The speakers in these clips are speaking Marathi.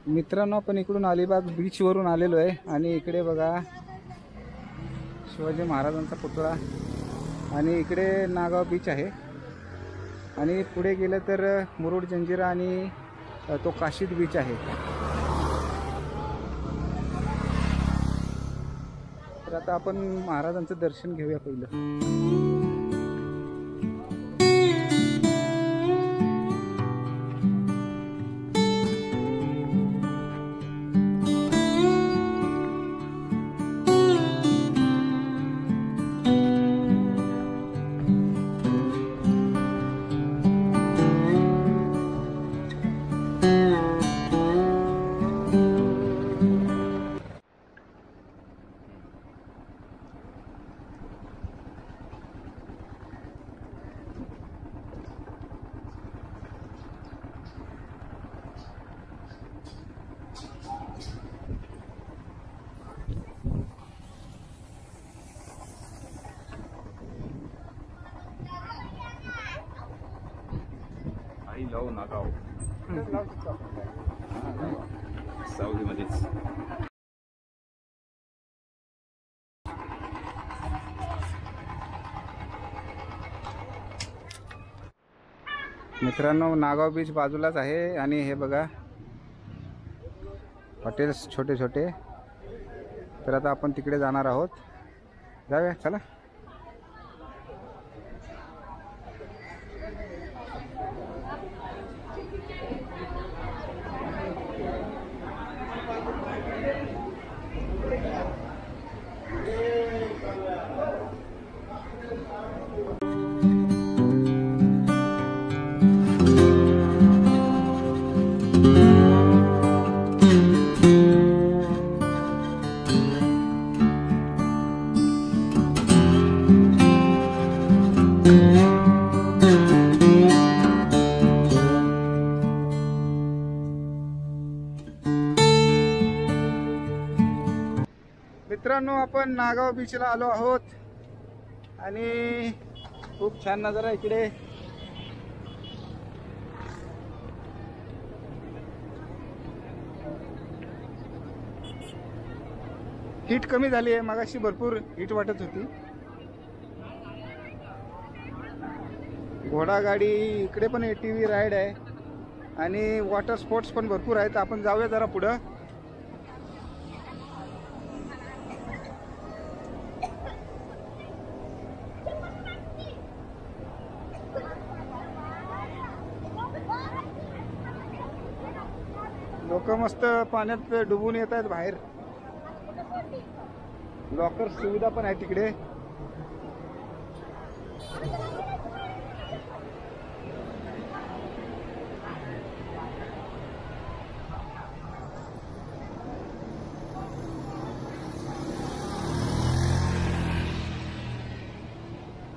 मित्रांनो, आपण इकडून अलिबाग बीच वरून आलेलो आहे आणि इकडे बघा शिवाजी महाराजांचा पुतळा आणि इकडे नागाव बीच आहे आणि पुढे गेलं तर मुरुड जंजिरा आणि तो काशीद बीच आहे। तर आता आपण महाराजांचं दर्शन घेऊया पहिलं। लाव नागाव सावलीमध्येच। मित्रांनो, नागाव बीच बाजूलाच आहे आणि हे बघा हॉटेल्स छोटे छोटे। तर आता आपण तिकडे जाणार आहोत, जाऊया चला। मित्रांनो, आपण नागाव बीचला आलो आहोत आणि खूप छान नजारा इकडे। हीट कमी झाली आहे, मगाशी भरपूर हीट वाटत होती। घोडागाडी इकडे पण ATV राईड आहे आणि वॉटर स्पोर्ट्स पण भरपूर आहेत। आपण जाऊया जरा पुढं। लोक मस्त पाण्यात डुबून येत आहेत बाहेर। लॉकर सुविधा पण आहे तिकडे।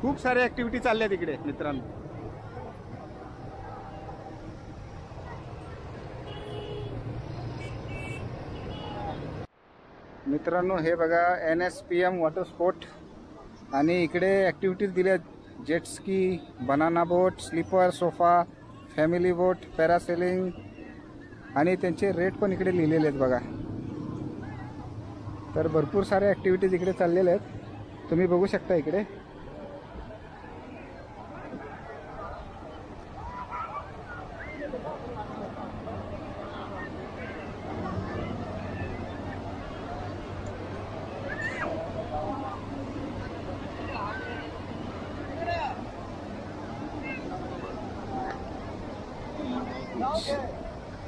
खूप सारे ऍक्टिव्हिटी चालल्या तिकडे मित्रांनो। मित्रांनो, हे बघा NSPM वॉटर स्पोर्ट आणि इकडे ॲक्टिव्हिटीज दिल्या, jet ski, banana boat, sleeper, sofa, family boat, parasailing आणि त्यांचे रेट पण इकडे लिहिलेले आहेत बघा। तर भरपूर सारे ॲक्टिव्हिटीज इकडे चाललेले आहेत, तुम्ही बघू शकता इकडे।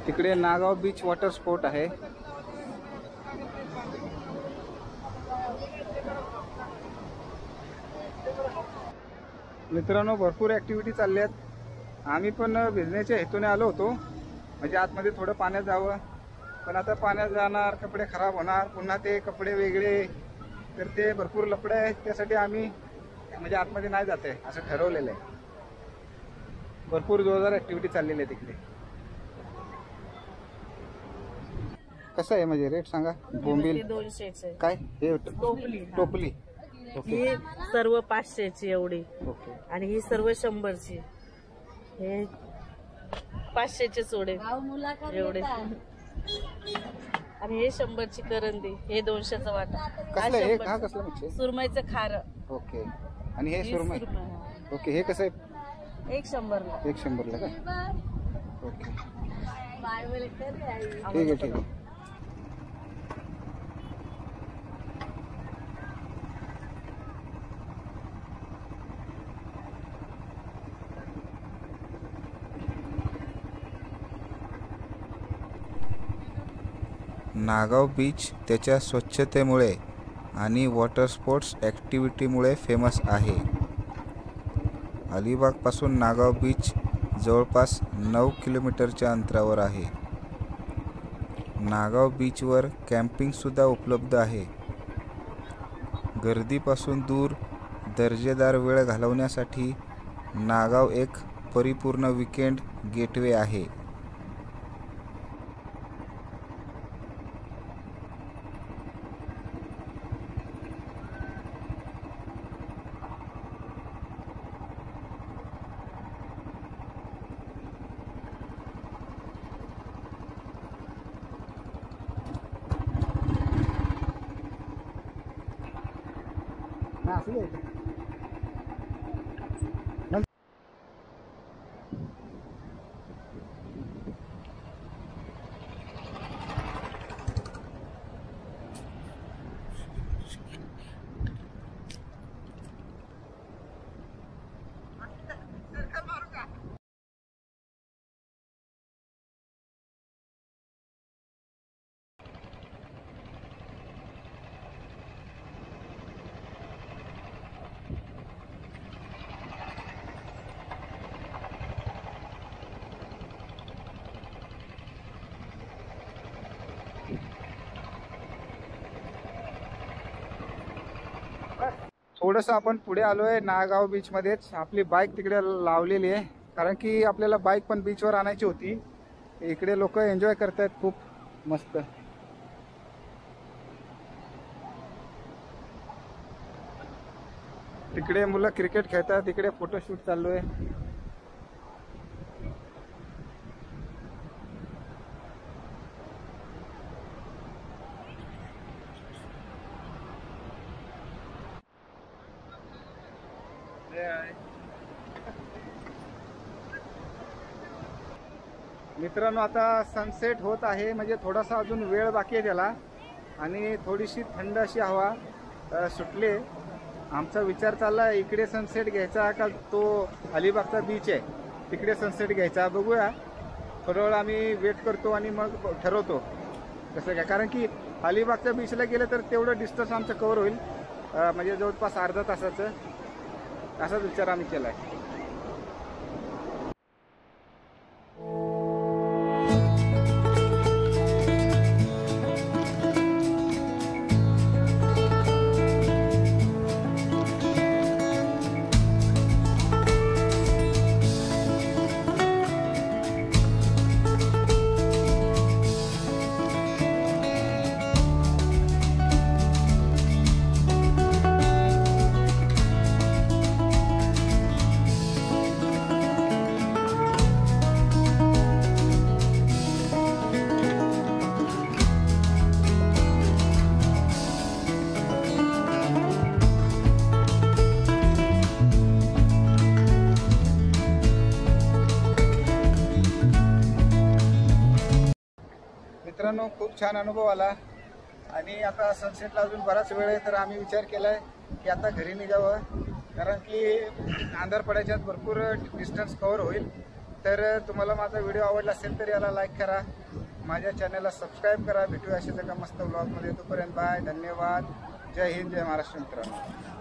तिकडे नागाव बीच वॉटर स्पोर्ट आहे। मित्रांनो, भरपूर ॲक्टिव्हिटी चालल्या आहेत। आम्ही पण भिजण्याच्या हेतूने आलो होतो, म्हणजे आतमध्ये थोडं पाण्यात जावं, पण आता पाण्यात जाणार, कपडे खराब होणार, पुन्हा ते कपडे वेगळे, तर ते भरपूर लफडे आहेत। त्यासाठी आम्ही म्हणजे आतमध्ये नाही जाते असं ठरवलेलं आहे। भरपूर जोरदार ॲक्टिव्हिटी चाललेली आहे तिकडे। कसं आहे म्हणजे रेट सांगा? बोंबील 200 काय हे टोपली ही सर्व 500ची एवढी, ओके, आणि ही सर्व 100ची। हे 500चे सोडे एवढे। आणि हे 100ची करंदी, हे 200चा वाटा. हा कसलं हे 100. हा कसला मच्छी आहे? सुरमईचं खारं. ओके. आणि हे ही सुरमई. सुरमई. ओके. हे कसं आहे? एक 100ला. 100ला का? ओके. ठीक आहे आम्हाला ठीक आहे. नागाव बीच त्याच्या स्वच्छतेमुळे आणि वॉटर स्पोर्ट्स ॲक्टिव्हिटीमुळे फेमस आहे. अलिबागपासून नागाव बीच जवळपास 9 किलोमीटरच्या अंतरावर आहे. नागाव बीचवर कॅम्पिंगसुद्धा उपलब्ध आहे. गर्दीपासून दूर दर्जेदार वेळ घालवण्यासाठी नागाव एक परिपूर्ण वीकेंड गेटवे आहे. थोडंसं आपण पुढे आलोय नागाव बीच मध्येच. आपली बाईक तिकडे लावलेली आहे, कारण की आपल्याला बाईक पण बीचवर आणायची होती. इकडे लोक एन्जॉय करतायत खूप मस्त. तिकडे मुलं क्रिकेट खेळतात, इकडे फोटोशूट चालू आहे. मित्रांनो, आता सनसेट होत आहे, म्हणजे थोडासा अजून वेळ बाकी आहे त्याला, आणि थोडीशी थंड अशी हवा सुटली. आमचा विचार चालला इकडे सनसेट घ्यायचा का तो अलिबागचा बीच आहे तिकडे सनसेट घ्यायचा. बघूया, थोडा वेळ आम्ही वेट करतो आणि मग ठरवतो कसं काय. कारण की अलिबागच्या बीचला गेलं तर तेवढं डिस्टन्स आमचं कव्हर होईल, म्हणजे जवळपास अर्धा तासाचं. असाच विचार आम्ही केला आहे. मित्रांनो, खूप छान अनुभव आला, आणि आता सनसेटला अजून बराच वेळ आहे, तर आम्ही विचार केला आहे की आता घरी निघावं, कारण की अंधार पडायच्यात भरपूर डिस्टन्स कव्हर होईल. तर तुम्हाला माझा व्हिडिओ आवडला असेल तर याला लाईक करा, माझ्या चॅनलला सबस्क्राईब करा. भेटूया अशाच एका मस्त व्लॉगमध्ये. तोपर्यंत बाय, धन्यवाद, जय हिंद, जय महाराष्ट्र मित्रांनो.